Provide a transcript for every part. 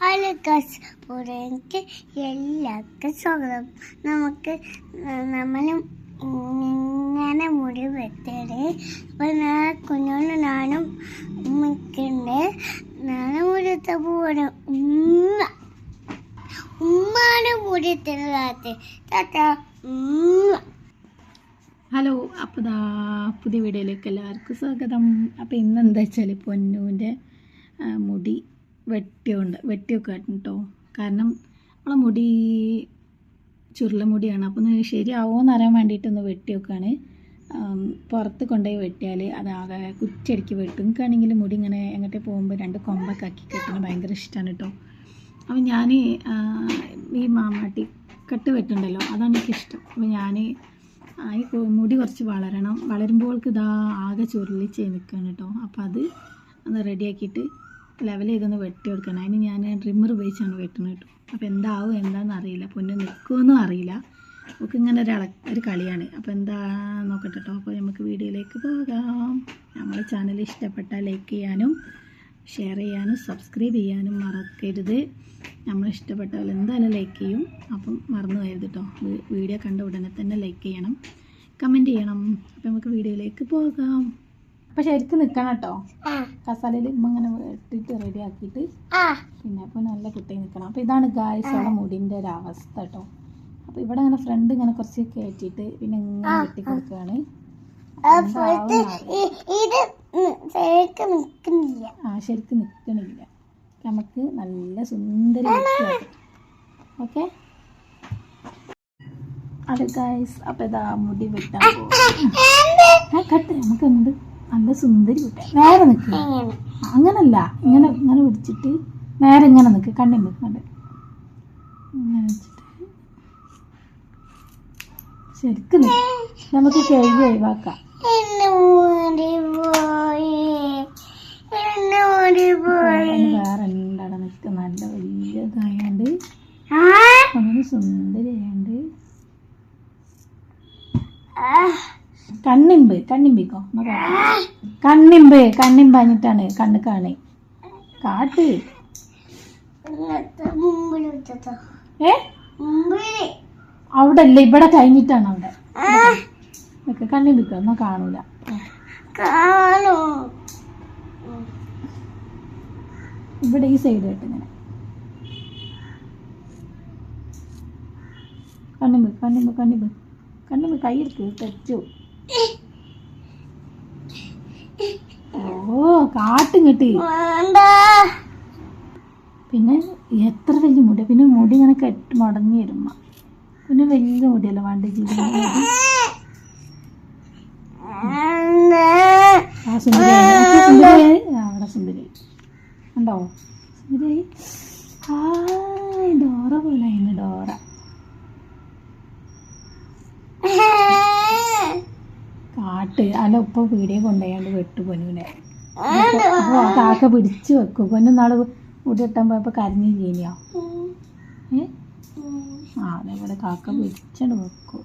അലക്കാസ് പുറക്ക് എല്ലാവർക്കും സ്വാഗതം. നമ്മളും ഇങ്ങനെ മുടി വെട്ടത്. അപ്പം കുഞ്ഞോണ്ട് നാനും ഉമ്മക്കുണ്ട്. നാനും മുടിത്ത പോവാണ്. ഉമ്മാണ് മുടിത്തത്. ഹലോ, അപ്പോൾ പുതിയ വീഡിയോയിലേക്ക് എല്ലാവർക്കും സ്വാഗതം. അപ്പോൾ ഇന്ന് എന്താ വെച്ചാൽ പൊന്നൂൻ്റെ മുടി വെട്ടിയൊക്കെ കേട്ടോ. കാരണം നമ്മളെ മുടി ചുരുളമുടിയാണ്. അപ്പോൾ ഒന്ന് ശരിയാവുമെന്ന് അറിയാൻ വേണ്ടിയിട്ടൊന്ന് വെട്ടിയൊക്കെയാണ്. പുറത്ത് കൊണ്ടുപോയി വെട്ടിയാൽ അതാകെ കുറ്റടിക്ക് വെട്ടും. എനിക്കാണെങ്കിൽ മുടി ഇങ്ങനെ എങ്ങോട്ടേ പോകുമ്പോൾ രണ്ട് കൊമ്പൊക്കെ ആക്കി കെട്ടുന്നത് ഭയങ്കര ഇഷ്ടമാണ് കേട്ടോ. അപ്പോൾ ഞാൻ ഈ മാമാട്ടി കട്ട് വെട്ടുണ്ടല്ലോ, അതാണ് എനിക്കിഷ്ടം. അപ്പോൾ ഞാൻ ഈ മുടി കുറച്ച് വളരുമ്പോൾക്ക് ഇതാ ആകെ ചുരുളിച്ച് നിൽക്കുകയാണ് കേട്ടോ. അപ്പോൾ അത് ഒന്ന് റെഡിയാക്കിയിട്ട് ലെവൽ ചെയ്തൊന്ന് വെട്ടി കൊടുക്കണം. അതിന് ഞാൻ ട്രിമ്മർ ഉപയോഗിച്ചാണ് വെട്ടുന്നത് കേട്ടോ. അപ്പോൾ എന്താവും എന്താണെന്ന് അറിയില്ല, പൊന്നു നിൽക്കുമെന്നും അറിയില്ല. നമുക്ക് ഇങ്ങനെ ഒരു കളിയാണ്. അപ്പോൾ എന്താ നോക്കട്ടെ കേട്ടോ. അപ്പോൾ നമുക്ക് വീഡിയോയിലേക്ക് പോകാം. നമ്മളെ ചാനൽ ഇഷ്ടപ്പെട്ടാൽ ലൈക്ക് ചെയ്യാനും ഷെയർ ചെയ്യാനും സബ്സ്ക്രൈബ് ചെയ്യാനും മറക്കരുത്. നമ്മൾ ഇഷ്ടപ്പെട്ടാൽ എന്തായാലും ലൈക്ക് ചെയ്യും. അപ്പം മറന്നു പോകരുത് കേട്ടോ. വീഡിയോ കണ്ട ഉടനെ തന്നെ ലൈക്ക് ചെയ്യണം, കമൻറ്റ് ചെയ്യണം. അപ്പം നമുക്ക് വീഡിയോയിലേക്ക് പോകാം. അപ്പം ശരിക്കും നിൽക്കണം കേട്ടോ. കസാലയിൽ ഇങ്ങനെ വെട്ടിയിട്ട് റെഡി ആക്കിയിട്ട് പിന്നെ അപ്പോൾ നല്ല കുട്ടി നിൽക്കണം. അപ്പോൾ ഇതാണ് ഗായ്സോടെ മുടിൻ്റെ ഒരു അവസ്ഥ കേട്ടോ. അപ്പോൾ ഇവിടെ ഇങ്ങനെ ഫ്രണ്ട് ഇങ്ങനെ കുറച്ച് കയറ്റിയിട്ട് പിന്നെ ഇങ്ങനെ വെട്ടി കൊടുക്കുകയാണ്. ശരിക്കും നിൽക്കണില്ല. നമുക്ക് നല്ല സുന്ദരി ഓക്കെ. അത് ഗൈസ്, അപ്പം ഇതാ മുടി വെട്ടാൻ പോകും. കട്ട് നമുക്ക് എന്ത് നല്ല സുന്ദരി കുട്ടി. നേരെ നിൽക്കുക, അങ്ങനല്ല, ഇങ്ങനെ ഇങ്ങനെ പിടിച്ചിട്ട് നേരെ ഇങ്ങനെ നിൽക്കുക. കണ്ണിൽ നിൽക്കണ്ട് ഇങ്ങനെ വെച്ചിട്ട് ശരിക്കും നമുക്ക് കഴുകി ഒഴിവാക്കാം. വേറെ എന്താണ് നിൽക്കുക, നല്ല വലിയതായോണ്ട് അങ്ങനെ സുന്ദരിയായോണ്ട്. കണ്ണിമ്പിക്കോ കണ്ണിമ്പാഞ്ഞിട്ടാണ് കണ്ണ് കാണേ കാട്ട്. അവിടെ അല്ലേ, ഇവിടെ കഴിഞ്ഞിട്ടാണ് അവിടെ. കണ്ണിമ്പിക്കോ എന്നാ കാണൂല. ഇവിടെ ഈ സൈഡ് ആയിട്ട് ഇങ്ങനെ കണ്ണിമ്പ് കൈയെടുക്ക് തെച്ചു. ഓ കാട്ടും കിട്ടി. പിന്നെ എത്ര വലിയ മുടി, പിന്നെ മുടി ഇങ്ങനെ കെട്ടി മുടങ്ങി വരുമ്പ പിന്നെ വലിയ മുടിയല്ല വേണ്ട ജീവിതം. അവിടെ സുന്ദരി ഉണ്ടോ? സുന്ദരി ഡോറ പോലെ ആയിരുന്നു. ഡോറ കാട്ട് അല്ല ഉപ്പ പീടിയെ കൊണ്ടുപോയാണ്ട് വെട്ടു പൊന്നുവിനെ. അപ്പോൾ ആ കാക്ക പിടിച്ച് വെക്കും. പൊന്നു നാള് മുടി വെട്ടാൻ പോയപ്പോൾ കരഞ്ഞു ചെയ്യുന്നോ? അതേപോലെ കാക്ക പിടിച്ചോണ്ട് വെക്കും.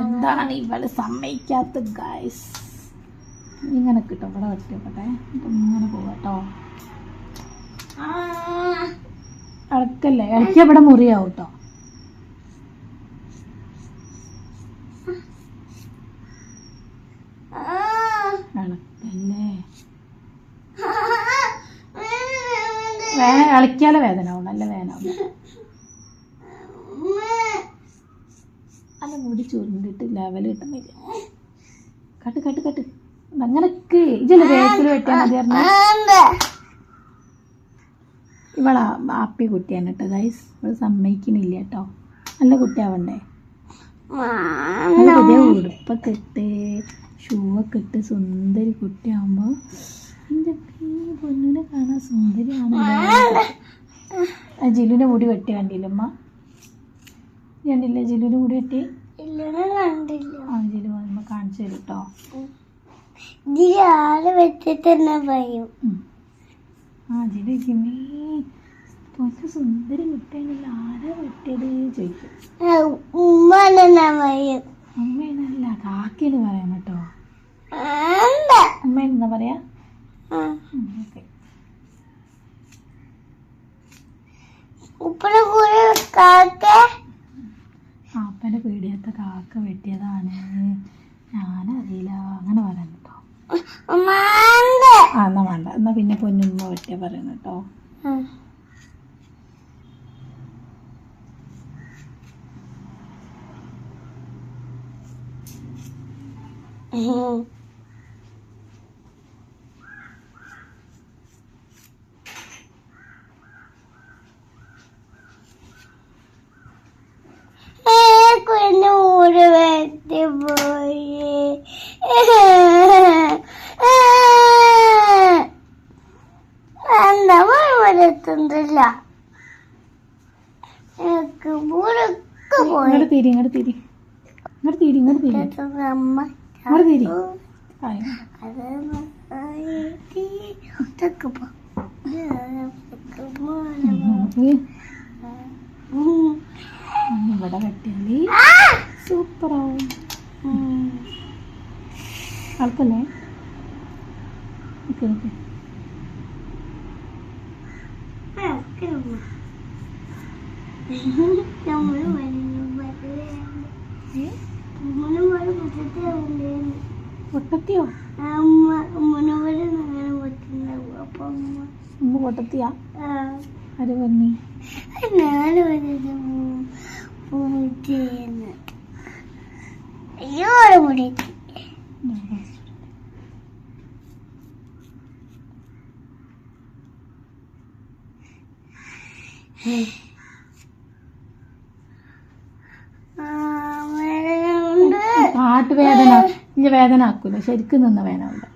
എന്താണ് ഇവള് സമ്മതിക്കാത്ത ഗൈസ്. ഇങ്ങനെ കിട്ടും. ഇവിടെ വെട്ടിയോട്ടെ, ഇങ്ങനെ പോവാട്ടോ. ഇളക്കല്ലേ, ഇളക്കിയ ഇവിടെ മുറിയാവും കേട്ടോ. ഇളക്കല്ലേ, ഇളക്കിയാലേ വേദന ആവും, നല്ല വേദന ആവും. അല്ല മുടി ചുരുണ്ടിട്ട് ലെവൽ കിട്ടുന്നില്ല. കട്ട് അങ്ങനൊക്കെ ഇതല്ലേ വേഗത്തിൽ വെട്ടാൻ മതി പറഞ്ഞ. ഇവളാ ആപ്പി കുട്ടിയാണ് കേട്ടോ ഗൈസ്. ഇവള് സമ്മതിക്കണില്ല കേട്ടോ. നല്ല കുട്ടിയാവണ്ടേ. പുതിയ ഉടുപ്പൊക്കെ ഇട്ട് ഷൂ ഒക്കെ ഇട്ട് സുന്ദരി കുട്ടിയാവുമ്പോ എൻ്റെ പൊന്നിനെ കാണാൻ സുന്ദരിയാണല്ലോ. ജിലുവിൻ്റെ മുടി വെട്ടി കണ്ടില്ലമ്മ? കണ്ടില്ലേ ജിലുവിൻ്റെ മുടി വെട്ടി? ജിലു വന്നപ്പോ കാണിച്ചു തരും കേട്ടോ. ജിലു പൊന്നു സുന്ദരി കുട്ടിയാണല്ലോ, ആരാ വെട്ടിയത് ചോദിക്കും. അമ്മേനല്ല കാക്കേന്ന് പറയാൻ കേട്ടോ. അമ്മേനെന്താ പറയാ? ഓക്കെ. അപ്പൻ്റെ പേടിയാത്ത കാക്ക വെട്ടിയതാണ്, ഞാനറിയില്ല അങ്ങനെ പറയാൻ കേട്ടോ. എന്നാ വേണ്ട, എന്നാ പിന്നെ പൊന്നുമ്മ വെട്ടിയ പറയുന്നു കേട്ടോ. കുഞ്ഞൂര് വെട്ടി പോയി. എന്താ വരത്തുന്നില്ല, എനിക്ക് മുറുക്ക് പോയി. അമ്മ ഇവിടെ വെട്ടിയാല് സൂപ്പറാവും. ആൾക്കല്ലേ? Okay okay. പൊട്ടത്തിയോ? ഉമ്മ പൊട്ടത്തിയാ? ആര് പറഞ്ഞു? അയ്യോ മുടി കാട്ടുവേദന ഇല്ല, വേദന ആക്കൂല, ശരിക്കും നിന്ന വേദന ഉണ്ട്.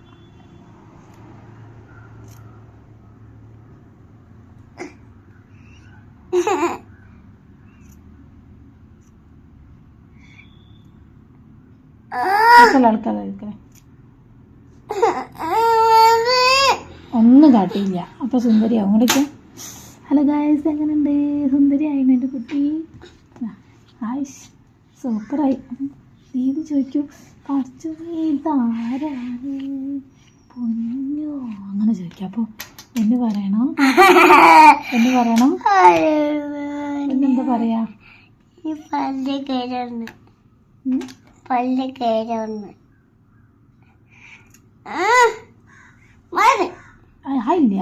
ഒന്നും കാട്ടിയില്ല, അപ്പൊ സുന്ദരിയാവും. ഇങ്ങോട്ടേക്ക് ഹലോ ഗായ്സ്, എങ്ങനെയുണ്ട്? സുന്ദരി ആയിരുന്നു എൻ്റെ കുട്ടി. ആയിഷ് സൂപ്പറായി. ഇത് ചോദിക്കൂ, കുറച്ചു ഇതാരാണ് പൊന്നോ അങ്ങനെ ചോദിക്കാം. അപ്പോൾ എന്ന് പറയണം, എന്നെന്താ പറയാ? പല്ല് കയറുന്നു. ഇല്ല,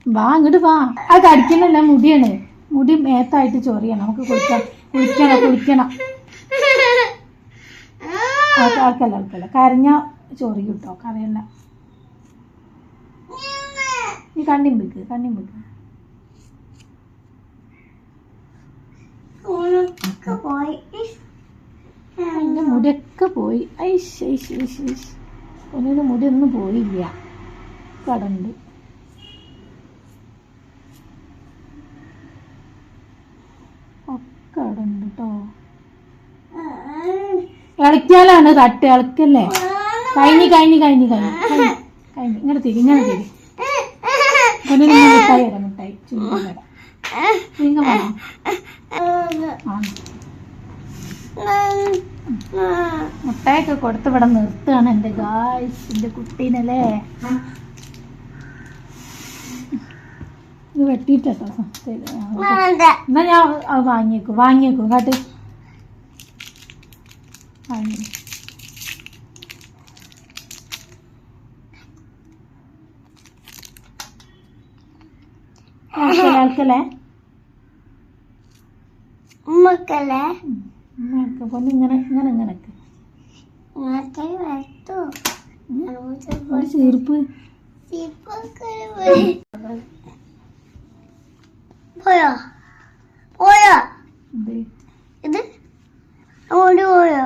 വാ ഇങ്ങോട്ട് വാ. അത് കടിക്കുന്നല്ല, മുടിയാണ്. മുടി മേത്തായിട്ട് ചൊറിയണം, നമുക്ക് കുളിക്കണം. ആൾക്കല്ല കരഞ്ഞ ചൊറി കിട്ടോ, കരയല്ല. നീ കണ്ണിമ്പിക്ക് എൻ്റെ മുടിയൊക്കെ പോയി. ഒന്നിൻ്റെ മുടിയൊന്നും പോയില്ല, കടണ്ട്. ഒക്കെ അവിടെ ഉണ്ട് കേട്ടോ. ഇളക്കിയാലാണ് തട്ട്, ഇളക്കല്ലേ. കഴിഞ്ഞ് ഇങ്ങനെ തിരി മിഠായി തരാം, മിഠായി ചുരുക്കം വേണം. മുട്ടായൊക്കെ കൊടുത്ത് ഇവിടെ നിർത്തുകയാണ് എൻ്റെ ഗായ്സ്, എൻ്റെ കുട്ടീനല്ലേ. ഇത് വെട്ടിട്ടോ. എന്നാ ഞാൻ അത് വാങ്ങിയേക്കും കാട്ട്. വാങ്ങി ആൾക്കല്ലേ പൊന്ന് ഇങ്ങനൊക്കെ ഒരു ചീർപ്പ് പോയോ ഇത് അങ്ങോട്ട് പോയോ?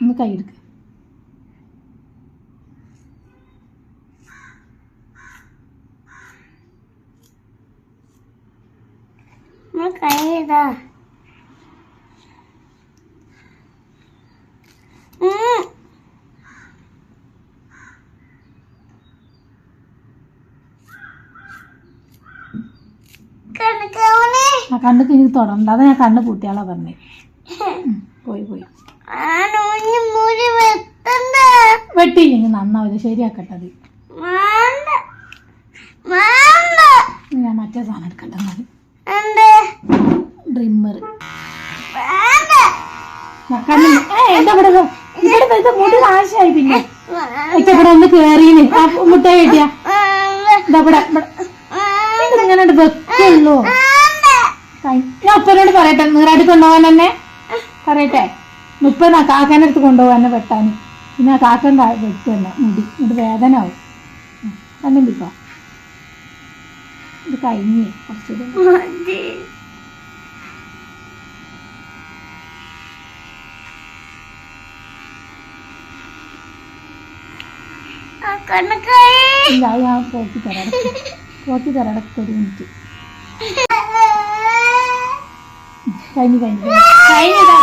ഒന്ന് കൈയെടുക്ക. കൈതാ ആ കണ്ണൊക്കെ എനിക്ക് തൊടണ്ട. അതാ ഞാൻ കണ്ണ് പൂട്ടിയാളാ പറഞ്ഞേ. പോയി പോയി വെട്ടി ഇനി നന്നാവില്ല. ശരിയാക്കട്ടെ അത്. ഞാൻ മറ്റേ സാധനം എടുക്കട്ടെ. ഡ്രിമ്മർ എന്താ ഇവിടെ ഇത് മുടി നാശമായി. പിന്നെ ഇവിടെ ഒന്ന് കേറീന് ആ മുട്ടായി കിട്ടിയ ഇവിടെ ഇങ്ങനെ വെക്കുള്ളൂ. ഞാൻ ഉപ്പനോട് പറയട്ടെ നീറാടി കൊണ്ടുപോകാൻ തന്നെ പറയട്ടെ. മുപ്പത് ആ കാക്കാൻ്റെ അടുത്ത് കൊണ്ടുപോകാൻ തന്നെ വെട്ടാന്. പിന്നെ ആ കാക്കൻ വെട്ടു തന്നെ മുടി ഇത് വേദന ആവും. കണ്ടിപ്പോ ഇത് കഴിഞ്ഞ് കുറച്ചുകൂടി ഞാൻ പോക്കി തരാടക്ക് ഒരു മിനിറ്റ്.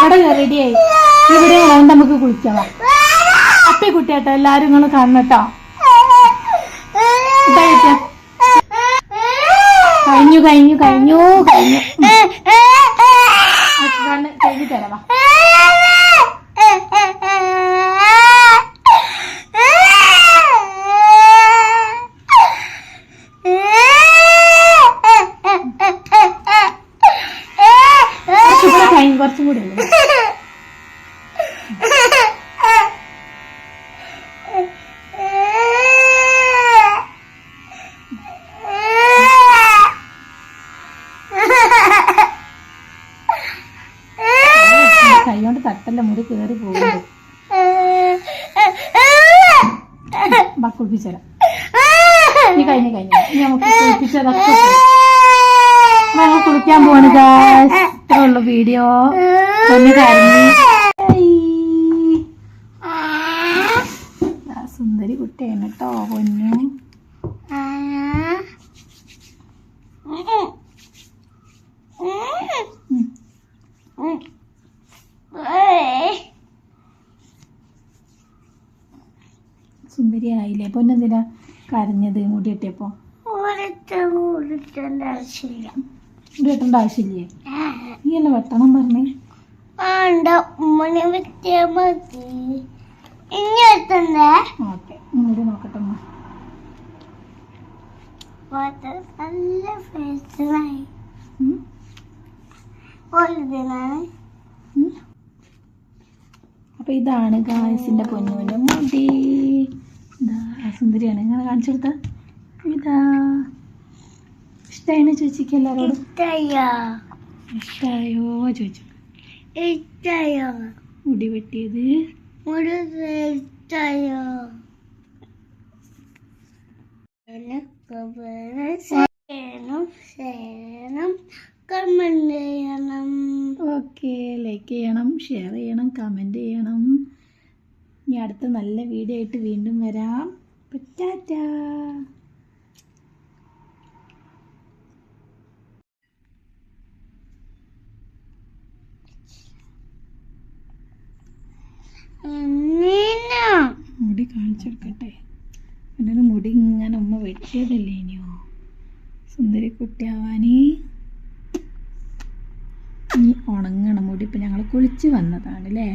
അവിടെ റെഡിയായി. ഇവിടെ നമുക്ക് കുളിക്കാം. അപ്പേ കുട്ടിയാട്ടോ എല്ലാരും നിങ്ങൾ കാണട്ടോ. കഴിഞ്ഞു കഴിഞ്ഞു കഴിഞ്ഞു കഴിഞ്ഞു കഴിഞ്ഞു തരവാ. കുറച്ചും കൂടി ഉള്ളു. കൈകൊണ്ട് തട്ടല്ല മുടി കേറി പോകുന്നത്. കുളിപ്പിച്ചരാം. നീ കഴിഞ്ഞു കഴിഞ്ഞു. ഇനി നമുക്ക് കുളിപ്പിച്ചതൊക്കെ ഞങ്ങൾ കുളിക്കാൻ പോണ്. ഇത്രേ ഉള്ളു വീഡിയോ. ഒന്ന് കരഞ്ഞു. സുന്ദരി കുട്ടിയാണ് കേട്ടോ പൊന്നു. സുന്ദരി ആയില്ലേ? പൊന്നെന്തിനാ കരഞ്ഞത്? മുടി കെട്ടിയപ്പോ? മുടി വെട്ടേണ്ട ആവശ്യമില്ലേ? നീ അല്ല വെട്ടണം പറഞ്ഞേ. ഓക്കെ മുടി നോക്കട്ടെ. അപ്പൊ ഇതാണ് ഗായ്സിന്റെ പൊന്നുവിന്റെ മുടി. സുന്ദരിയാണ്. ഇങ്ങനെ കാണിച്ചെടുത്ത ഇതാ. ഇഷ്ടായിന്ന് ചോദിച്ചിക്ക് എല്ലാരോടും. ഇഷ്ടായോ ചോദിച്ചു. മുടി വെട്ടിയത് ഓക്കെ. ലൈക്ക് ചെയ്യണം, ഷെയർ ചെയ്യണം, കമന്റ് ചെയ്യണം. ഇനി അടുത്ത നല്ല വീഡിയോ ആയിട്ട് വീണ്ടും വരാം. ടാറ്റാ. മുടി കാണിച്ചെടുക്കട്ടെ. എൻ്റെ മുടി ഇങ്ങനെ ഉമ്മ വെട്ടിയതല്ലേ ഇനിയോ സുന്ദരി കുട്ടിയാവാന്. ഇനി ഉണങ്ങണം മുടി. ഇപ്പം ഞങ്ങൾ കുളിച്ച് വന്നതാണ് അല്ലേ.